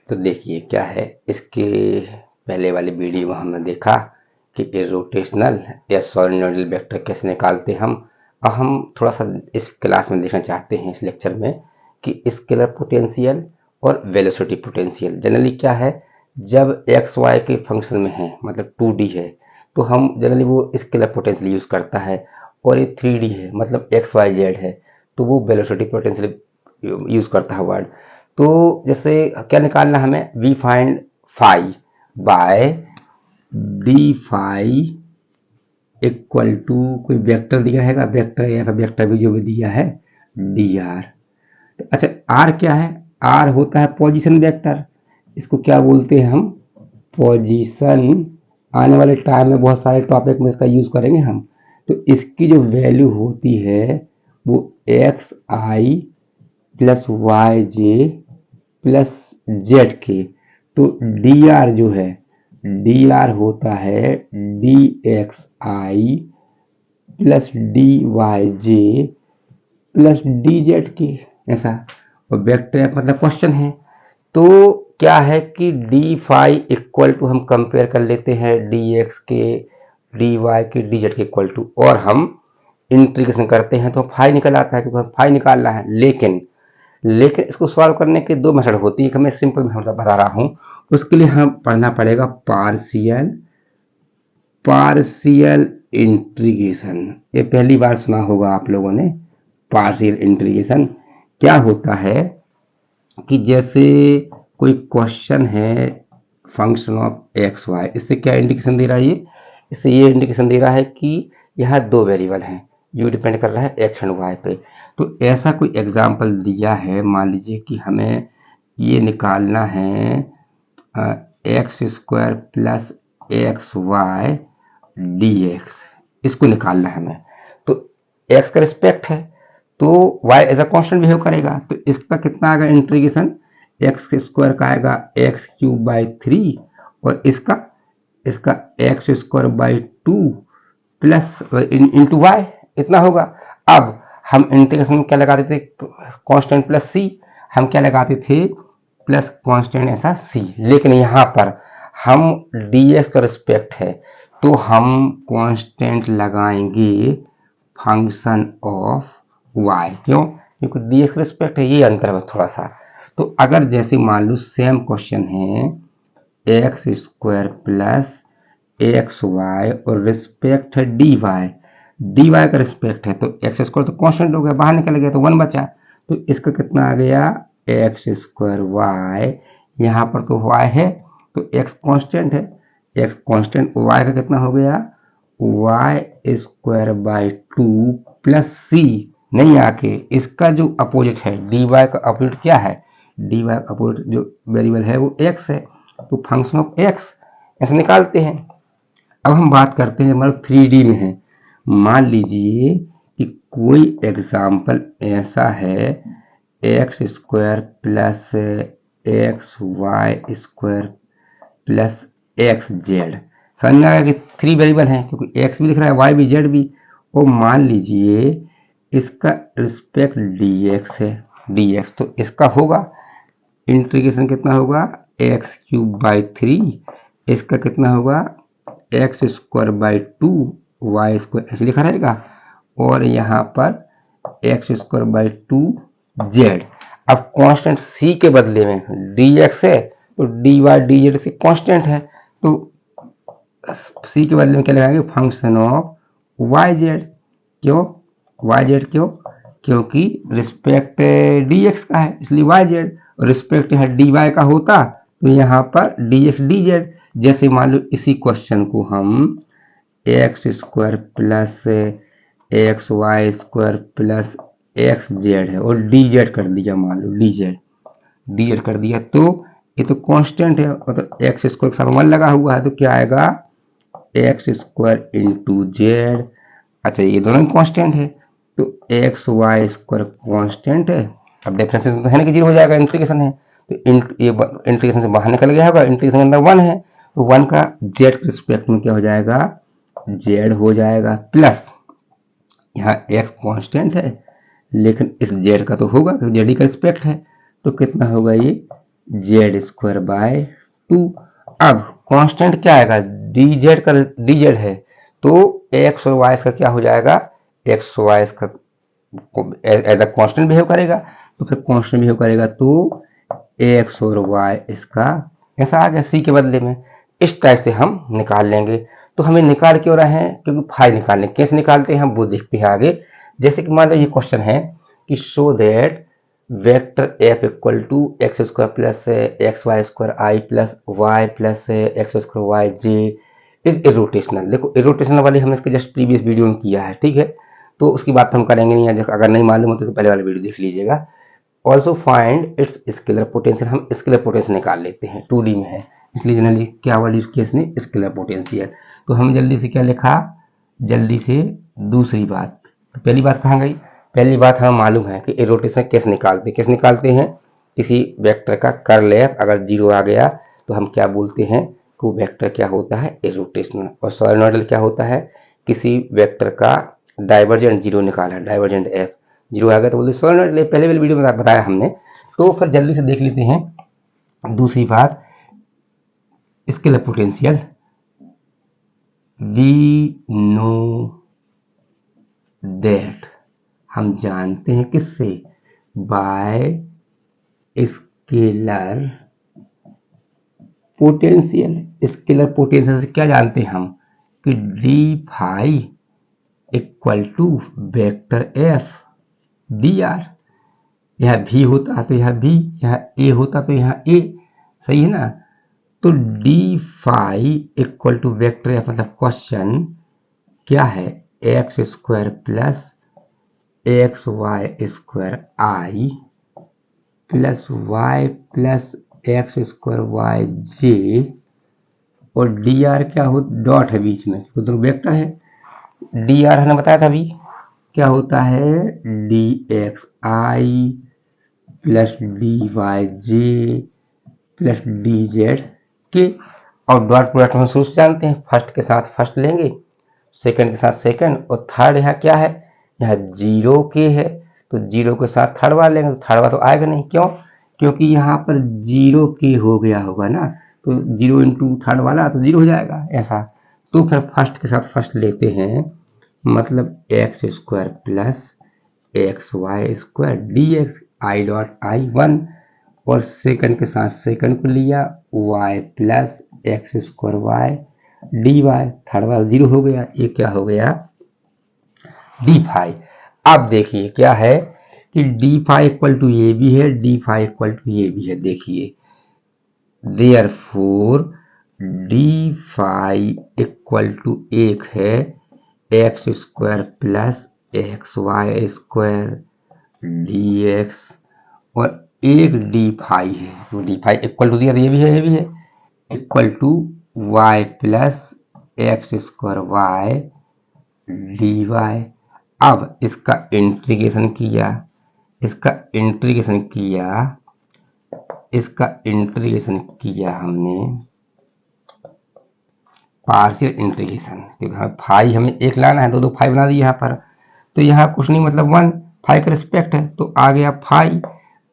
तो देखिए क्या है, इसके पहले वाली वीडियो में हमने देखा कि इरोटेशनल या सोलेनोइडल वेक्टर कैसे निकालते हम। अब हम थोड़ा सा इस क्लास में देखना चाहते हैं, इस लेक्चर में, कि स्केलर पोटेंशियल और वेलोसिटी पोटेंशियल जनरली क्या है। जब एक्स वाई के फंक्शन में है, मतलब 2D है, तो हम जनरली वो स्केलर पोटेंशियल यूज करता है। और ये 3D है, मतलब एक्स वाई जेड है, तो वो वेलोसिटी पोटेंशियल यूज करता है वर्ड। तो जैसे क्या निकालना हमें, we find phi by d phi equal to कोई वेक्टर दिया है, वेक्टर या फिर वेक्टर भी जो भी दिया है डी आर। तो अच्छा, आर क्या है? आर होता है पोजीशन वेक्टर। इसको क्या बोलते हैं हम? पोजीशन। आने वाले टाइम में बहुत सारे टॉपिक में इसका यूज करेंगे हम। तो इसकी जो वैल्यू होती है वो x i plus Y j plus Z के। तो डी आर जो है, डी आर होता है d x i plus d y j plus d z के, ऐसा। और वेक्टर मतलब क्वेश्चन है, तो क्या है कि डी फाई इक्वल टू हम कंपेयर कर लेते हैं डी एक्स के, डी वाई के, डी जेड के इक्वल टू, और हम इंटीग्रेशन करते हैं तो फाई निकल आता है, क्योंकि हम फाई निकालना है। लेकिन इसको सॉल्व करने के दो मेथड होती है। मैं सिंपल मेथड बता रहा हूँ। उसके लिए हम पढ़ना पड़ेगा पार्शियल इंटीग्रेशन। ये पहली बार सुना होगा आप लोगों ने। पार्शियल इंटीग्रेशन क्या होता है कि जैसे कोई क्वेश्चन है फंक्शन ऑफ एक्स वाई, इससे क्या इंडिकेशन दे रहा है ये? इससे ये इंडिकेशन दे रहा है कि यहाँ दो वेरिएबल हैं, यू डिपेंड कर रहा है एक्स एंड वाई पे। तो ऐसा कोई एग्जाम्पल दिया है, मान लीजिए कि हमें ये निकालना है x square plus x y d x, इसको निकालना है हमें। तो एक्स का रिस्पेक्ट है तो y as a constant behave करेगा, तो इसका कितना आएगा इंटीग्रेशन? एक्स स्क्वायर का आएगा एक्स क्यूब बाई 3, और इसका x square by 2 plus into y, इतना होगा। अब हम इंटीग्रेशन में क्या लगाते थे? Constant plus c. हम क्या लगाते थे? प्लस कांस्टेंट ऐसा सी। लेकिन यहाँ पर हम dx का रिस्पेक्ट है तो हम कांस्टेंट लगाएंगे फंक्शन ऑफ y। क्यों? क्योंकि dx का रिस्पेक्ट है, ये अंतर है थोड़ा सा। तो अगर जैसे मान लो सेम क्वेश्चन है x square plus x y और रिस्पेक्ट है डी वाई का रिस्पेक्ट है, तो एक्स स्क्वायर तो कांस्टेंट हो गया, बाहर निकल गया तो 1 बचा। तो इसका कितना आ गया? एक्स स्क्वायर वाई, यहाँ पर तो वाई है तो एक्स कांस्टेंट है, एक्स कांस्टेंट, वाई का कितना हो गया? वाई स्क्वायर बाई 2 प्लस सी, नहीं आके इसका जो अपोजिट है डी वाई का अपोजिट क्या है? डी वाई का अपोजिट जो वेरिएबल है वो एक्स है, तो फंक्शन ऑफ एक्स ऐसे निकालते हैं। अब हम बात करते हैं, मतलब 3D में है। मान लीजिए कि कोई एग्जाम्पल ऐसा है x square plus x y square plus x z. समझ में आएगा कि 3 वेरिएबल हैं, क्योंकि एक्स भी लिख रहा है, वाई भी, जेड भी। और मान लीजिए इसका रिस्पेक्ट डी एक्स है, डी एक्स, तो इसका होगा इंटीग्रेशन कितना होगा? एक्स क्यूब बाई 3, इसका कितना होगा? X square by 2 Y square, ऐसे लिखा रहेगा। और यहाँ पर एक्स स्क्वायर बाई 2 जेड। अब कांस्टेंट सी के बदले में डी एक्स है तो डी वाई डी जेड से कांस्टेंट है, तो सी के बदले में क्या लगाएंगे? Function of Y Z. क्यों वाई जेड? क्योंकि रिस्पेक्ट डी एक्स का है इसलिए वाई जेड, और रिस्पेक्ट यहाँ डी वाई का होता तो यहाँ पर डी एक्स डी जेड। जैसे मान लो इसी क्वेश्चन को हम x square plus x y square plus x z है और डी जेड कर दिया, मान लो डी जेड कर दिया, तो ये तो कांस्टेंट है, मतलब एक्स स्क्वायर के साथ 1 लगा हुआ है, तो क्या आएगा? X square into Z. अच्छा, ये दोनों कांस्टेंट है तो एक्स वाई स्क्वायर कांस्टेंट है। अब डिफरेंशिएशन तो है ना कि 0 हो जाएगा, इंटीग्रेशन है, तो ये इंटीग्रेशन से बाहर निकल गया होगा, इंटीग्रेशन के अंदर 1 है, तो 1 का जेड के रिस्पेक्ट में क्या हो जाएगा? जेड हो जाएगा, प्लस यहाँ एक्स कांस्टेंट है लेकिन इस जेड का तो होगा, जेड का रिस्पेक्ट है, तो कितना होगा ये? Z square by 2। अब कांस्टेंट क्या आएगा, डी जेड का, डी जेड है तो एक्स और वाई का क्या हो जाएगा, एक्स वाई का एज अ कांस्टेंट बिहेव करेगा, तो फिर कांस्टेंट बिहेव करेगा तो एक्स और वाई इसका ऐसा आ गया सी के बदले में। इस टाइप से हम निकाल लेंगे। तो हमें निकाल क्यों रहे हैं, क्योंकि फाई निकालने, कैसे निकालते हैं हम वो देखते हैं आगे। जैसे कि मान लो ये क्वेश्चन है कि show that vector F equal to x square plus x y square i plus y plus x square y j is irrotational. देखो इरोटेशनल वाली हमने इसके जस्ट प्रीवियस वीडियो में किया है, ठीक है, तो उसकी बात हम करेंगे नहीं। अगर नहीं मालूम हो तो पहले वाला वीडियो देख लीजिएगा। Also find its scalar potential, हम स्केलर पोटेंशियल निकाल लेते हैं, 2D में है इसलिए जनरली क्या वर्ड यूज किया इसने, स्केलर पोटेंशियल। तो हम जल्दी से क्या लिखा, जल्दी से दूसरी बात। तो पहली बात कहाँ गई, पहली बात हमें मालूम है कि रोटेशन कैसे निकालते हैं, किसी वेक्टर का कर्ल एफ अगर 0 आ गया तो हम क्या बोलते हैं कि वो वेक्टर क्या होता है, इरोटेशनल। और सोलेनोइडल क्या होता है, किसी वेक्टर का डाइवर्जेंट 0 निकाला, डाइवर्जेंट एफ 0 आ गया तो बोलते सोलेनोइडल। पहले वाले वीडियो में बताया हमने। तो फिर जल्दी से देख लेते हैं दूसरी बात, scalar potential. We know that, हम जानते हैं किससे, by scalar potential. Scalar potential से क्या जानते हैं हम कि d phi equal to vector f d r. यह भी होता तो यह भी, यह ए होता तो यह ए, सही है ना। तो D phi equal to vector F, मतलब क्वेश्चन क्या है, x square plus x y square i plus y plus x square y j, और डी आर क्या हो, डॉट है बीच में तो दोनों वेक्टर है। डी आर हमने बताया था अभी क्या होता है, d x i plus d y j plus d z के, और डॉट प्रोडक्ट हम शुरू से जानते हैं, फर्स्ट के साथ फर्स्ट लेंगे, सेकंड के साथ सेकंड, और थर्ड यहाँ क्या है, यहाँ 0 के है तो 0 के साथ थर्ड बार लेंगे तो थर्ड बार तो आएगा नहीं, क्यों, क्योंकि यहाँ पर 0 के हो गया होगा ना, तो 0 इंटू थर्ड वाला तो 0 हो जाएगा ऐसा। तो फिर फर्स्ट के साथ फर्स्ट लेते हैं, मतलब x square plus x y square d x i dot i 1, और सेकंड के साथ सेकंड को लिया y plus x square y d y, third वाला 0 हो गया, ये क्या हो गया डी फाई। अब देखिए क्या है कि डी फाई इक्वल टू ये भी है, डी फाई इक्वल टू ये भी है, देखिए therefore d phi equal to एक है x square plus x y square d x, और एक डी फाई है, तो डी फाई इक्वल टू दिया, ये भी है, ये भी है, equal to y plus x square y d y. अब इसका इंटीग्रेशन किया, इसका इंटीग्रेशन किया, इसका इंटीग्रेशन किया हमने पार्शियल इंटीग्रेशन, क्योंकि फाई हमें एक लाना है, दो फाई बना दी यहाँ पर, तो यहाँ कुछ नहीं मतलब 1 फाई का रिस्पेक्ट है तो आ गया फाई,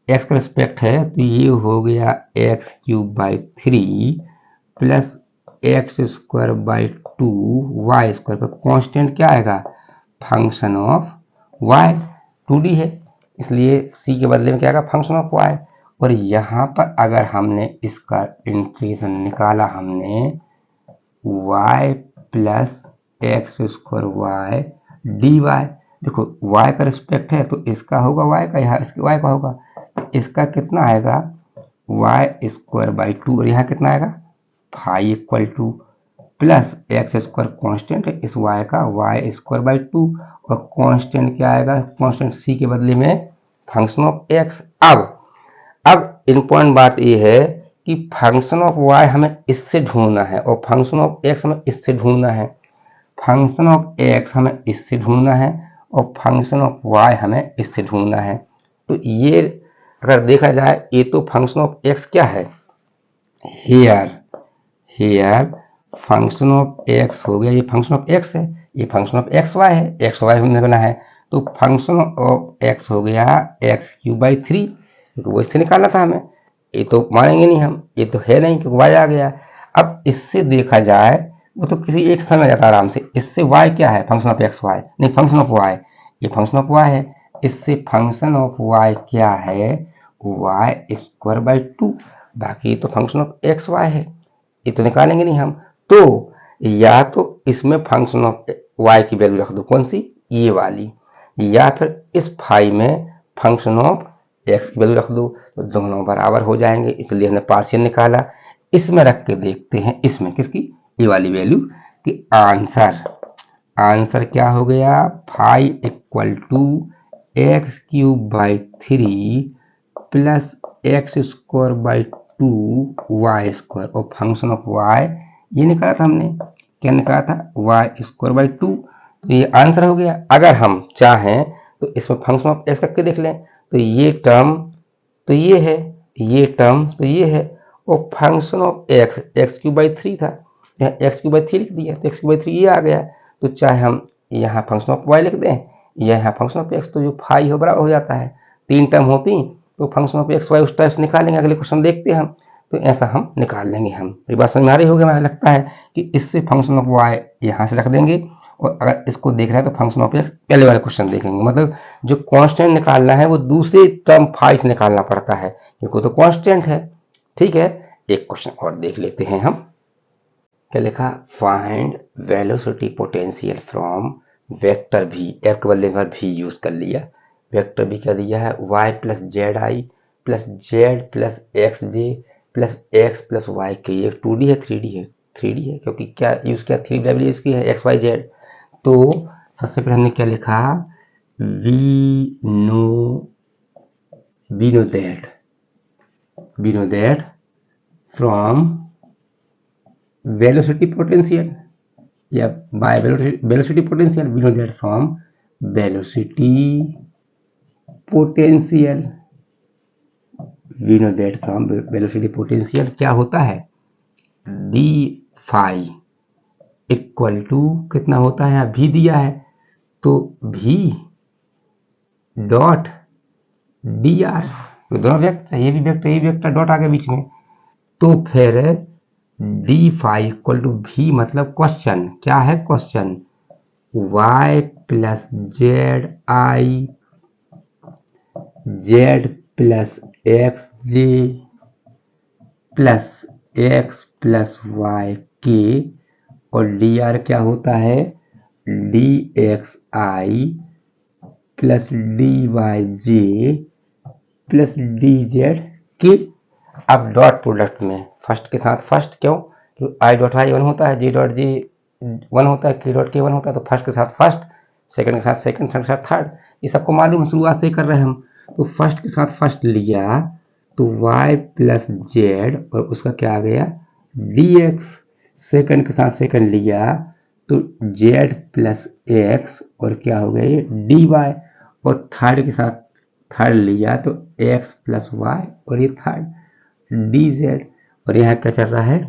एक्स का रिस्पेक्ट है तो ये हो गया x cube by 3 plus x square by 2 Y square, पर कॉन्स्टेंट क्या आएगा, फंक्शन ऑफ वाई, 2D है इसलिए सी के बदले में क्या आएगा, फंक्शन ऑफ वाई। और यहाँ पर अगर हमने इसका इंटीग्रेशन निकाला हमने y plus x square y d y, देखो y का रिस्पेक्ट है तो इसका होगा y का, यहाँ इसके y का होगा, तो इसका कितना आएगा y स्क्वायर बाई 2, और यहाँ कितना आएगा phi equal to plus x square constant है इस y का, y स्क्वायर बाई 2, और कॉन्स्टेंट क्या आएगा, कॉन्स्टेंट c के बदले में फंक्शन ऑफ x। अब इम्पोर्टेंट बात ये है कि फंक्शन ऑफ y हमें इससे ढूंढना है और फंक्शन ऑफ x हमें इससे ढूंढना है, फंक्शन ऑफ x हमें इससे ढूंढना है और फंक्शन ऑफ y हमें इससे ढूंढना है। तो ये अगर देखा जाए ये तो फंक्शन ऑफ x क्या है, हेयर फंक्शन ऑफ x हो गया, ये फंक्शन ऑफ x है, ये फंक्शन ऑफ एक्स वाई है, एक्स वाई हमने बना है, तो फंक्शन ऑफ x हो गया एक्स क्यूब बाई 3, तो वो इससे निकालना था हमें, ये तो मानेंगे नहीं हम, ये तो है नहीं क्योंकि y आ गया। अब इससे देखा जाए वो तो किसी एक समझ आ जाता है आराम से। इससे y क्या है, फंक्शन ऑफ एक्स वाई, नहीं फंक्शन ऑफ y, ये फंक्शन ऑफ y है। इससे फंक्शन ऑफ y क्या है, y स्क्वायर बाई 2, बाकी तो फंक्शन ऑफ एक्स वाई है, ये तो निकालेंगे नहीं हम। तो या तो इसमें फंक्शन ऑफ y की वैल्यू रख दो, कौन सी, ये वाली, या फिर इस फाई में फंक्शन ऑफ x की वैल्यू रख दो, तो दोनों बराबर हो जाएंगे, इसलिए हमने पार्शियल निकाला। इसमें रख के देखते हैं, इसमें किसकी, ये वाली वैल्यू कि आंसर क्या हो गया, five equal to x cube by 3 plus x square by 2 Y square, और फंक्शन ऑफ y ये निकाला था हमने, क्या निकाला था, वाई स्क्वायर बाई 2, तो ये आंसर हो गया। अगर हम चाहें तो इसमें फंक्शन ऑफ एक्स रख के देख लें, तो ये टर्म तो ये है, ये टर्म तो ये है, और function of x cube by 3 था, यहाँ एक्स क्यूब बाई 3 लिख दिया, तो एक्स क्यूब बाई 3 ये आ गया। तो चाहे हम यहाँ फंक्शन ऑफ वाई लिख दें या यहाँ फंक्शन ऑफ एक्स, तो जो फाई हो बराबर हो जाता है, 3 टर्म होती तो फंक्शन ऑफ एक्स वाई उस टाइप से निकालेंगे, अगले क्वेश्चन देखते हैं हम, तो ऐसा हम निकाल लेंगे हम। ये बात समझ में आ रही होगी, मुझे लगता है कि इससे फंक्शन ऑफ वाई यहाँ से रख देंगे, और अगर इसको देख रहे हैं तो फंक्शन ऑफ एक्स पहले वाले क्वेश्चन देखेंगे। मतलब जो कांस्टेंट निकालना है वो दूसरे टर्म फाई से निकालना पड़ता है क्योंकि तो कांस्टेंट है। ठीक है, एक क्वेश्चन और देख लेते हैं हम। क्या लिखा, find velocity potential from vector भी, एफ के बदले में भी यूज कर लिया, वेक्टर भी क्या दिया है, y plus z i plus z plus x j plus x plus y के, ये 2D है 3D है, 3D है क्योंकि क्या यूज किया, 3W यूज की है, एक्स वाई जेड। तो सबसे पहले हमने क्या लिखा, we know that from velocity potential या by velocity potential, we know that from velocity potential, we know that from velocity potential क्या होता है, डी फाई इक्वल टू कितना होता है, यहाँ भी दिया है तो भी डॉट डी आर, तो दोनों वेक्टर, ये भी वेक्टर, ये वेक्टर, डॉट आ गया बीच में, तो फिर डी फाई इक्वल टू भी मतलब क्वेश्चन क्या है, question y plus z i z plus x j plus x plus y k, और डी आर क्या होता है, d x i plus d y j plus d z k. अब dot product में फर्स्ट के साथ फर्स्ट, क्यों, क्योंकि आई डॉट आई 1 होता है, जे डॉट जे 1 होता है, के डॉट के 1 होता है, तो फर्स्ट के साथ फर्स्ट, सेकंड के साथ सेकंड, थर्ड के साथ थर्ड, ये सबको मालूम, शुरुआत से ही कर रहे हैं हम। तो फर्स्ट के साथ फर्स्ट लिया तो y प्लस जेड, और उसका क्या आ गया dx, सेकंड के साथ सेकंड लिया तो z प्लस एक्स, और क्या हो गया ये dy, और थर्ड के साथ थर्ड लिया तो x प्लस वाई, और ये थर्ड dz, और यहाँ क्या चल रहा है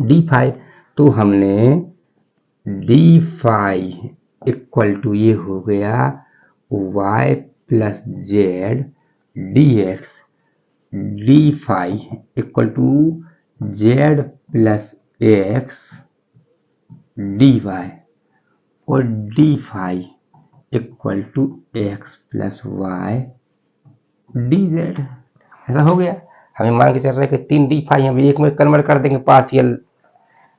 d5, तो हमने d5 इक्वल टू ये हो गया y plus z dx, d5 equal to z plus x dy, और d5 equal to x plus y dz। ऐसा हो गया, हमें मान के चल रहा है कि 3 d5 हम एक में कन्वर्ट कर देंगे पार्शियल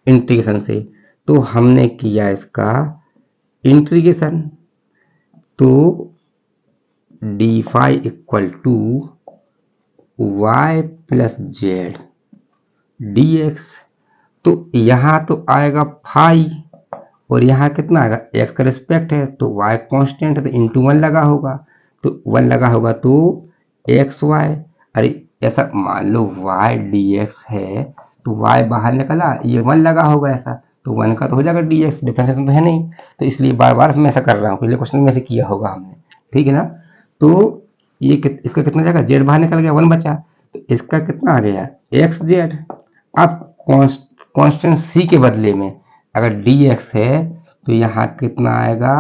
इंटीग्रेशन से, तो हमने किया इसका इंटीग्रेशन, तो d5 equal to y plus z dx, तो यहाँ तो आएगा फाई, और यहाँ कितना आएगा, x का रिस्पेक्ट है तो y कांस्टेंट है तो इंटू 1 लगा होगा, तो 1 लगा होगा तो एक्स वाई, अरे ऐसा मान लो y dx है तो y बाहर निकला, ये 1 लगा होगा ऐसा, तो 1 का तो हो जाएगा dx, डिफरेंशिएशन तो है नहीं, तो इसलिए बार बार मैं ऐसा कर रहा हूँ, पहले क्वेश्चन में से किया होगा हमने, ठीक है ना। तो ये इसका कितना जाएगा, जेड बाहर निकल गया, 1 बचा, तो इसका कितना आ गया एक्स जेड। अब कांस्टेंट c के बदले में अगर dx है तो यहाँ कितना आएगा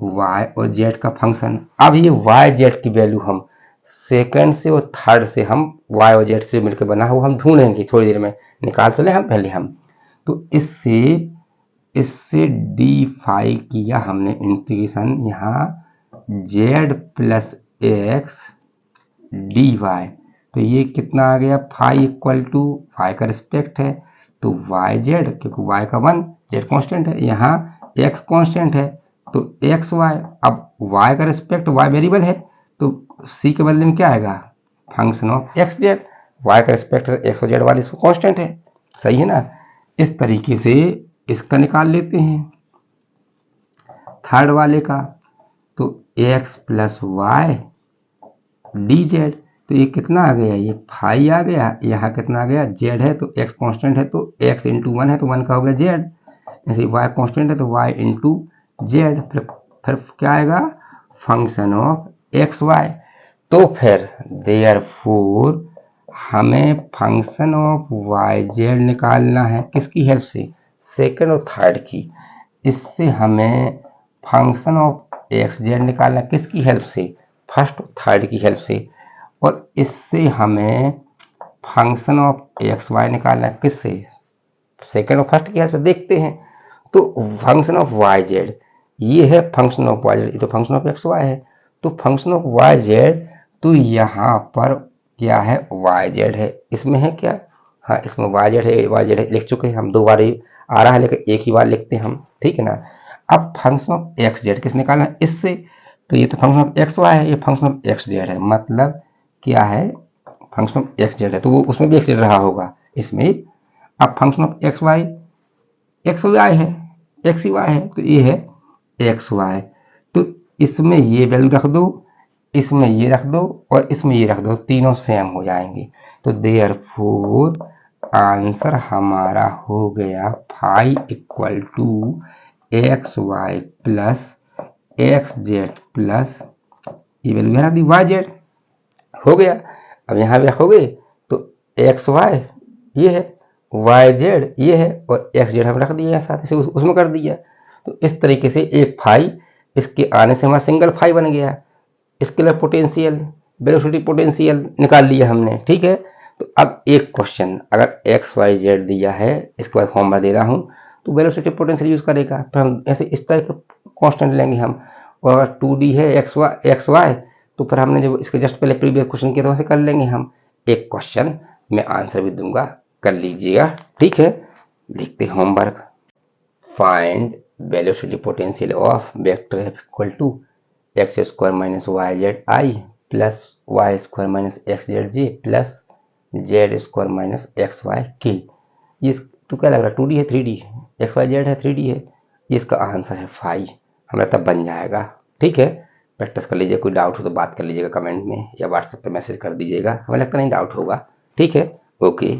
y और z का फंक्शन। अब ये y z की वैल्यू हम सेकंड से और थर्ड से हम y और z से मिलकर बना हुआ हम ढूंढेंगे, थोड़ी देर में निकाल तो ले हम पहले हम। तो इससे डी किया हमने इंटीग्रेशन, यहाँ z plus x d y, तो ये कितना आ गया फाई इक्वल टू फाई का रिस्पेक्ट है तो वाई जेड, क्योंकि वाई का 1 जेड कांस्टेंट है, यहाँ एक्स कांस्टेंट है तो एक्स वाई। अब वाई का रिस्पेक्ट वाई वेरिएबल है तो सी के बदले में क्या आएगा function of X Z, Y का रिस्पेक्ट एक्स और जेड वाले इसको कांस्टेंट है, सही है ना। इस तरीके से इसका निकाल लेते हैं थर्ड वाले का, तो x plus y D z, तो ये कितना आ गया, ये फाई आ गया, यहाँ कितना आ गया जेड है तो एक्स कांस्टेंट है तो एक्स इंटू 1 है तो 1 का हो गया जेड, जैसे वाई कांस्टेंट है तो वाई इंटू जेड, फिर क्या आएगा फंक्शन ऑफ एक्स वाई। तो फिर देयरफॉर हमें फंक्शन ऑफ वाई जेड निकालना है किसकी हेल्प से, सेकंड और थर्ड की। इससे हमें फंक्शन ऑफ एक्स जेड निकालना किसकी हेल्प से, फर्स्ट और थर्ड की हेल्प से। और इससे हमें फंक्शन ऑफ एक्स वाई निकालना किससे, सेकंड और फर्स्ट की हेल्प से। देखते हैं तो फंक्शन ऑफ वाई जेड, ये है फंक्शन ऑफ वाई जेड, ये तो फंक्शन ऑफ एक्स वाई है, तो फंक्शन ऑफ वाई जेड, तो यहाँ पर क्या है वाई जेड है, इसमें है क्या, हाँ इसमें वाई जेड है, वाई जेड है लिख चुके हैं हम, 2 बार आ रहा है लेकिन एक ही बार लिखते हैं हम, ठीक है ना। अब फंक्शन ऑफ एक्स जेड किस निकालना है इससे, तो ये तो फंक्शन ऑफ एक्स वाई है, ये फंक्शन ऑफ एक्स जेड है, मतलब क्या है फंक्शन ऑफ एक्स जेड है तो वो उसमें भी एक्स जेड रहा होगा इसमें। अब function of x y x y है, एक्स ही वाई है तो ये है एक्स वाई, तो इसमें ये वैल्यू रख दो, इसमें ये रख दो और इसमें ये रख दो, तीनों सेम हो जाएंगे। तो देयरफॉर आंसर हमारा हो गया phi equal to x y plus x z plus ये वैल्यू यहाँ दी वाई जेड हो गया। अब यहाँ भी रखोगे तो एक्स वाई ये है, वाई जेड ये है और एक्स जेड हम रख दिया साथ से उसमें कर दिया। तो इस तरीके से एक फाई, इसके आने से हमारा सिंगल फाई बन गया, स्केलर पोटेंशियल वेलोसिटी पोटेंशियल निकाल लिया हमने, ठीक है। तो अब एक क्वेश्चन अगर एक्स वाई जेड दिया है, इसके बाद फॉर्मूला दे रहा हूँ तो वेलोसिटी पोटेंशियल यूज करेगा, फिर हम ऐसे इस तरह के कांस्टेंट लेंगे हम, और अगर 2D है एक्स वाई तो फिर हमने जो इसके जस्ट पहले प्रीवियस क्वेश्चन किया था वैसे कर लेंगे हम। एक क्वेश्चन मैं आंसर भी दूंगा, कर लीजिएगा, ठीक है। लिखते homework, find velocity potential of vector F equal to x square minus y z i plus y square minus x z j plus z square minus x y के। ये तो क्या लग रहा है 2D है 3D है, एक्स वाई जेड है 3D है, ये इसका आंसर है फाई, हमारा तब बन जाएगा, ठीक है। प्रैक्टिस कर लीजिए, कोई डाउट हो तो बात कर लीजिएगा कमेंट में या व्हाट्सएप पे मैसेज कर दीजिएगा, हमें लगता नहीं डाउट होगा, ठीक है, ओके।